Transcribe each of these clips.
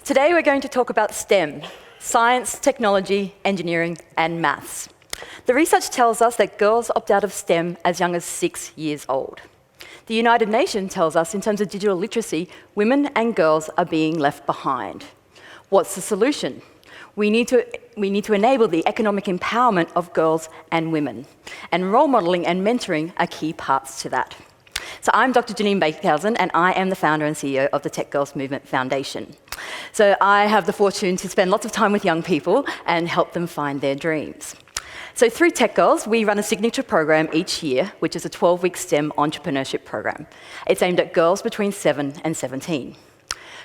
Today we're going to talk about STEM, science, technology, engineering, and maths. The research tells us that girls opt out of STEM as young as 6 years old. The United Nations tells us in terms of digital literacy, women and girls are being left behind. What's the solution? We need to enable the economic empowerment of girls and women. And role modeling and mentoring are key parts to that. So I'm Dr. Jenine Beekhuyzn, and I am the founder and CEO of the Techgirls Movement Foundation. So I have the fortune to spend lots of time with young people and help them find their dreams. So through Techgirls, we run a signature program each year, which is a 12-week STEM entrepreneurship program. It's aimed at girls between 7 and 17.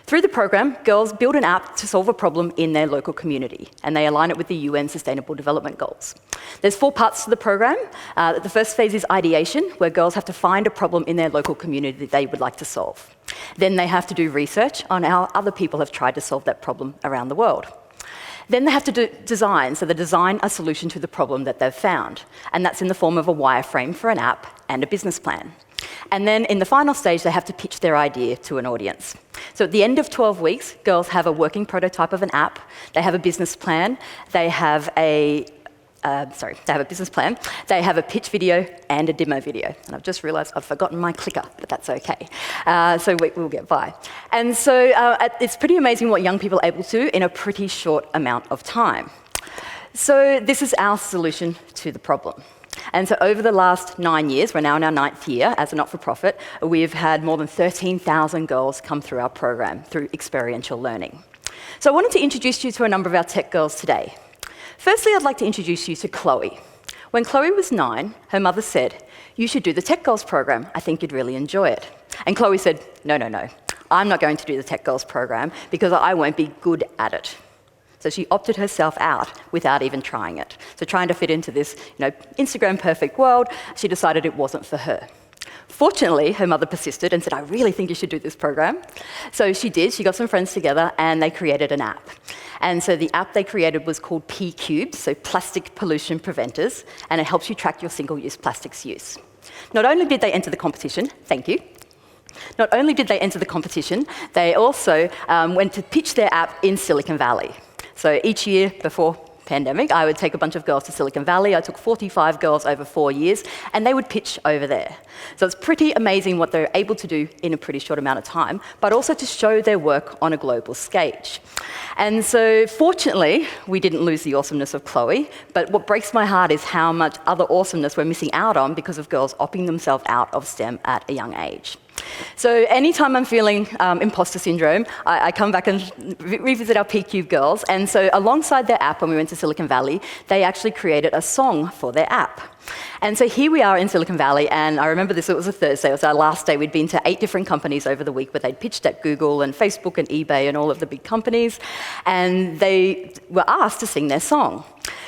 Through the program, girls build an app to solve a problem in their local community, and they align it with the UN Sustainable Development Goals. There's 4 parts to the program. The first phase is ideation, where girls have to find a problem in their local community that they would like to solve. Then they have to do research on how other people have tried to solve that problem around the world. Then they have to do design, so they design a solution to the problem that they've found, and that's in the form of a wireframe for an app and a business plan. And then in the final stage, they have to pitch their idea to an audience. So at the end of 12 weeks, girls have a working prototype of an app, they have a business plan, they have a business plan, they have a pitch video and a demo video. And I've just realized I've forgotten my clicker, but that's okay. So we'll get by. And so it's pretty amazing what young people are able to do in a pretty short amount of time. So this is our solution to the problem. And so over the last 9 years, we're now in our 9th year as a not-for-profit, we've had more than 13,000 girls come through our program through experiential learning. So I wanted to introduce you to a number of our tech girls today. Firstly, I'd like to introduce you to Chloe. When Chloe was 9, her mother said, "You should do the Tech Girls program. I think you'd really enjoy it." And Chloe said, "No, I'm not going to do the Tech Girls program because I won't be good at it." So she opted herself out without even trying it. So trying to fit into this, Instagram perfect world, she decided it wasn't for her. Fortunately, her mother persisted and said, "I really think you should do this program." So she did. She got some friends together and they created an app. And so the app they created was called P-Cubes, so Plastic Pollution Preventers, and it helps you track your single-use plastics use. Not only did they enter the competition, thank you, not only did they enter the competition, they also went to pitch their app in Silicon Valley. So each year before pandemic, I would take a bunch of girls to Silicon Valley. I took 45 girls over 4 years, and they would pitch over there. So it's pretty amazing what they're able to do in a pretty short amount of time, but also to show their work on a global stage. And so fortunately, we didn't lose the awesomeness of Chloe, but what breaks my heart is how much other awesomeness we're missing out on because of girls opting themselves out of STEM at a young age. So anytime I'm feeling imposter syndrome, I come back and revisit our P-Cube girls. And so alongside their app, when we went to Silicon Valley, they actually created a song for their app. And so here we are in Silicon Valley, and I remember this, it was a Thursday, it was our last day. We'd been to 8 different companies over the week where they'd pitched at Google and Facebook and eBay and all of the big companies, and they were asked to sing their song.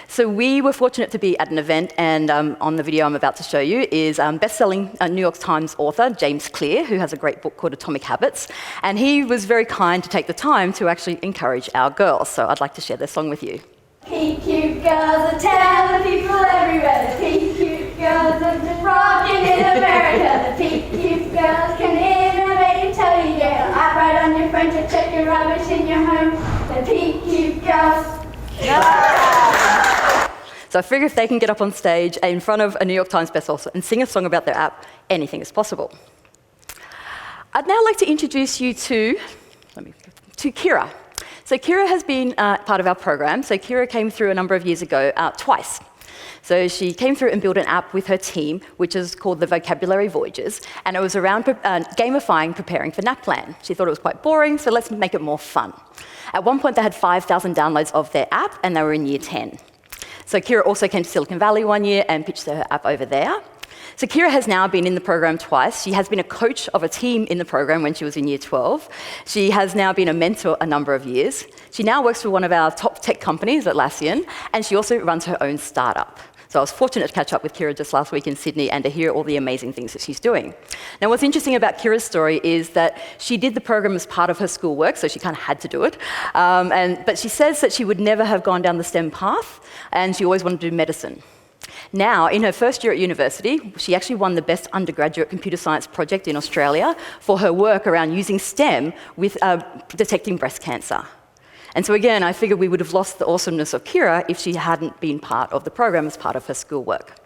So we were fortunate to be at an event, and on the video I'm about to show you is best-selling New York Times author James Clear, who has a great book called Atomic Habits, and he was very kind to take the time to actually encourage our girls. So I'd like to share their song with you. P-Cube girls are telling people everywhere. The P-Cube girls are just rocking in America. The P-Cube girls can innovate and tell you they'll app right on your phone to check your rubbish in your home. The P-Cube girls. So I figure if they can get up on stage in front of a New York Times bestseller and sing a song about their app, anything is possible. I'd now like to introduce you to Kira. So Kira has been part of our program. So Kira came through a number of years ago twice. So she came through and built an app with her team, which is called the Vocabulary Voyages, and it was around gamifying preparing for NAPLAN. She thought it was quite boring, so let's make it more fun. At one point, they had 5,000 downloads of their app, and they were in year 10. So Kira also came to Silicon Valley one year and pitched her app over there. So Kira has now been in the program twice. She has been a coach of a team in the program when she was in year 12. She has now been a mentor a number of years. She now works for one of our top tech companies, Atlassian, and she also runs her own startup. So I was fortunate to catch up with Kira just last week in Sydney and to hear all the amazing things that she's doing. Now, what's interesting about Kira's story is that she did the program as part of her schoolwork, so she kind of had to do it. But she says that she would never have gone down the STEM path, and she always wanted to do medicine. Now, in her first year at university, she actually won the Best Undergraduate Computer Science Project in Australia for her work around using STEM with detecting breast cancer. And so again, I figured we would have lost the awesomeness of Kira if she hadn't been part of the program as part of her schoolwork.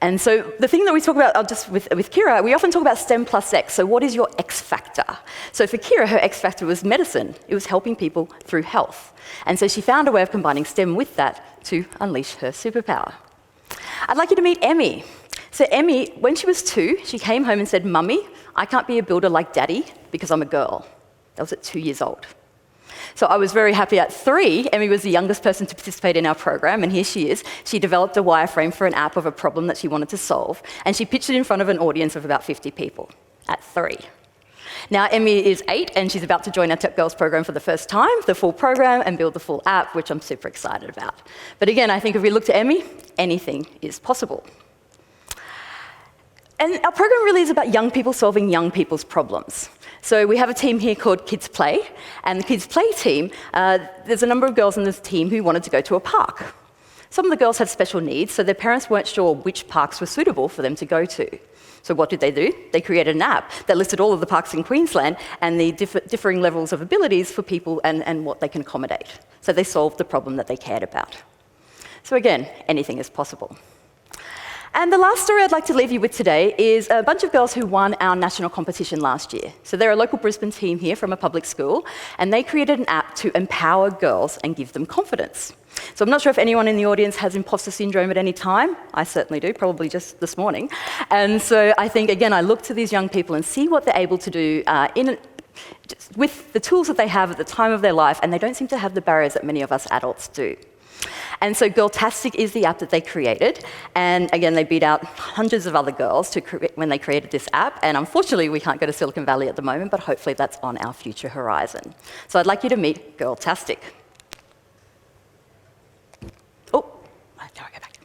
And so the thing that we talk about just with Kira, we often talk about STEM plus X. So what is your X factor? So for Kira, her X factor was medicine. It was helping people through health. And so she found a way of combining STEM with that to unleash her superpower. I'd like you to meet Emmy. So Emmy, when she was 2, she came home and said, "Mummy, I can't be a builder like Daddy because I'm a girl." That was at 2 years old. So I was very happy at 3, Emmy was the youngest person to participate in our program, and here she is. She developed a wireframe for an app of a problem that she wanted to solve, and she pitched it in front of an audience of about 50 people at 3. Now Emmy is 8, and she's about to join our Techgirls program for the first time, the full program, and build the full app, which I'm super excited about. But again, I think if we look to Emmy, anything is possible. And our program really is about young people solving young people's problems. So we have a team here called Kids Play, and the Kids Play team, there's a number of girls in this team who wanted to go to a park. Some of the girls had special needs, so their parents weren't sure which parks were suitable for them to go to. So what did? They created an app that listed all of the parks in Queensland and the differing levels of abilities for people and what they can accommodate. So they solved the problem that they cared about. So again, anything is possible. And the last story I'd like to leave you with today is a bunch of girls who won our national competition last year. So they're a local Brisbane team here from a public school, and they created an app to empower girls and give them confidence. So I'm not sure if anyone in the audience has imposter syndrome at any time. I certainly do, probably just this morning. And so I think, again, I look to these young people and see what they're able to do with the tools that they have at the time of their life, and they don't seem to have the barriers that many of us adults do. And so Girltastic is the app that they created, and again, they beat out hundreds of other girls when they created this app, and unfortunately, we can't go to Silicon Valley at the moment, but hopefully that's on our future horizon. So I'd like you to meet Girltastic. Oh, now I go back.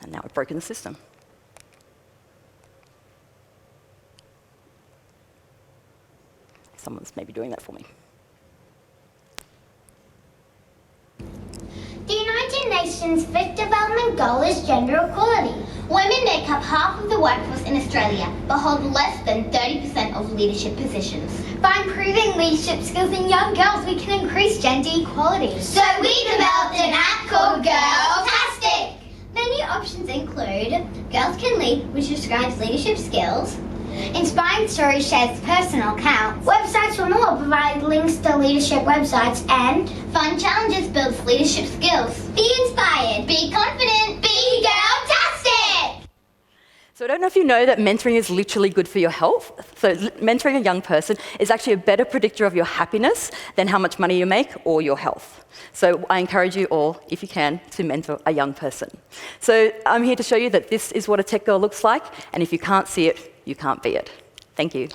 And now I've broken the system. Someone's maybe doing that for me. The United Nations' 5th development goal is gender equality. Women make up half of the workforce in Australia, but hold less than 30% of leadership positions. By improving leadership skills in young girls, we can increase gender equality. So we developed an app called Girltastic. Many options include Girls Can Lead, which describes leadership skills. Inspiring Stories shares personal accounts. Websites for More provide links to leadership websites, and Fun Challenges builds leadership skills. be inspired. Be confident. Be Girltastic. So I don't know if you know that mentoring is literally good for your health. So mentoring a young person is actually a better predictor of your happiness than how much money you make or your health. So I encourage you all, if you can, to mentor a young person. So I'm here to show you that this is what a tech girl looks like, and if you can't see it, you can't be it. Thank you.